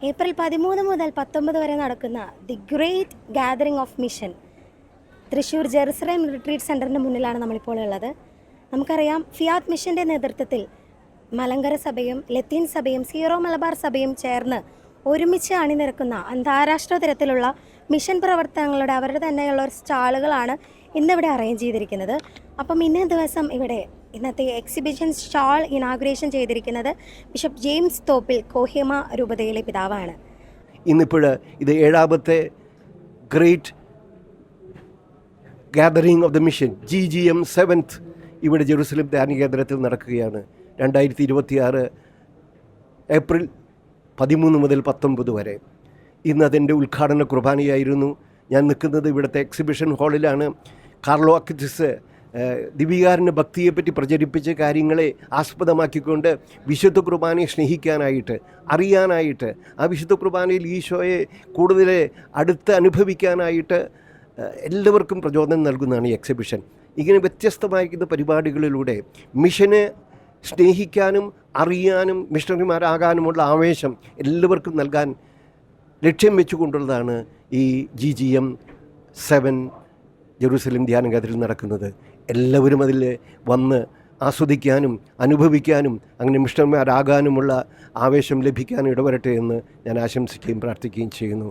April 13 മുതൽ 19 വരെ നടക്കുന്ന the great gathering of mission Thrissur Jerusalem retreat സെൻറ്ററിന് മുന്നിലാണ് നമ്മളിപ്പോൾ ഉള്ളത്. നമുക്കറിയാം, ഫിയാത്ത് മിഷൻ്റെ നേതൃത്വത്തിൽ മലങ്കര സഭയും ലത്തീൻ സഭയും സീറോ മലബാർ സഭയും ചേർന്ന് ഒരുമിച്ച് അണിനിരക്കുന്ന അന്താരാഷ്ട്ര തരത്തിലുള്ള മിഷൻ പ്രവർത്തനങ്ങളുടെ അവരുടെ തന്നെയുള്ള ഒരു സ്റ്റാളുകളാണ് ഇന്നിവിടെ അറേഞ്ച് ചെയ്തിരിക്കുന്നത്. അപ്പം ഇന്നേ ദിവസം ഇവിടെ ഇന്നത്തെ എക്സിബിഷൻ സ്റ്റാൾ ഇനാഗുറേഷൻ ചെയ്തിരിക്കുന്നത് ബിഷപ്പ് ജെയിംസ് തോപ്പിൽ കോഹിമ രൂപതയിലെ പിതാവാണ്. ഇന്നിപ്പോൾ ഇത് 7ാമത്തെ great gathering of the mission GGM 7th ഇവിടെ ജെറുസലേം ധ്യാന കേന്ദ്രത്തിൽ നടക്കുകയാണ്. 2026 ഏപ്രിൽ 13 മുതൽ 19 വരെ. ഇന്ന് അതിൻ്റെ ഉദ്ഘാടന കുർബാനയായിരുന്നു. ഞാൻ നിൽക്കുന്നത് ഇവിടുത്തെ എക്സിബിഷൻ ഹാളിലാണ്. കാർലോ അക്വിറ്റസ് ദിവികാരന് ഭക്തിയെപ്പറ്റി പ്രചരിപ്പിച്ച കാര്യങ്ങളെ ആസ്പദമാക്കിക്കൊണ്ട് വിശുദ്ധ കുർബാനയെ സ്നേഹിക്കാനായിട്ട്, അറിയാനായിട്ട്, ആ വിശുദ്ധ കുർബാനയിൽ ഈശോയെ കൂടുതൽ അടുത്ത് അനുഭവിക്കാനായിട്ട് എല്ലാവർക്കും പ്രചോദനം നൽകുന്നതാണ് ഈ എക്സിബിഷൻ. ഇങ്ങനെ വ്യത്യസ്തമായിരിക്കുന്ന പരിപാടികളിലൂടെ മിഷനെ സ്നേഹിക്കാനും അറിയാനും മിഷണറിമാരാകാനുമുള്ള ആവേശം എല്ലാവർക്കും നൽകാൻ ലക്ഷ്യം വെച്ചുകൊണ്ടുള്ളതാണ് ഈ GGM 7 ജെറുസലേം ധ്യാന കേന്ദ്രത്തിൽ നടക്കുന്നത്. എല്ലാവരും അതിൽ വന്ന് ആസ്വദിക്കാനും അനുഭവിക്കാനും അങ്ങനെ മിഷണറിമാരാകാനുമുള്ള ആവേശം ലഭിക്കാനും ഇടവരട്ടെ എന്ന് ഞാൻ ആശംസിക്കുകയും പ്രാർത്ഥിക്കുകയും ചെയ്യുന്നു.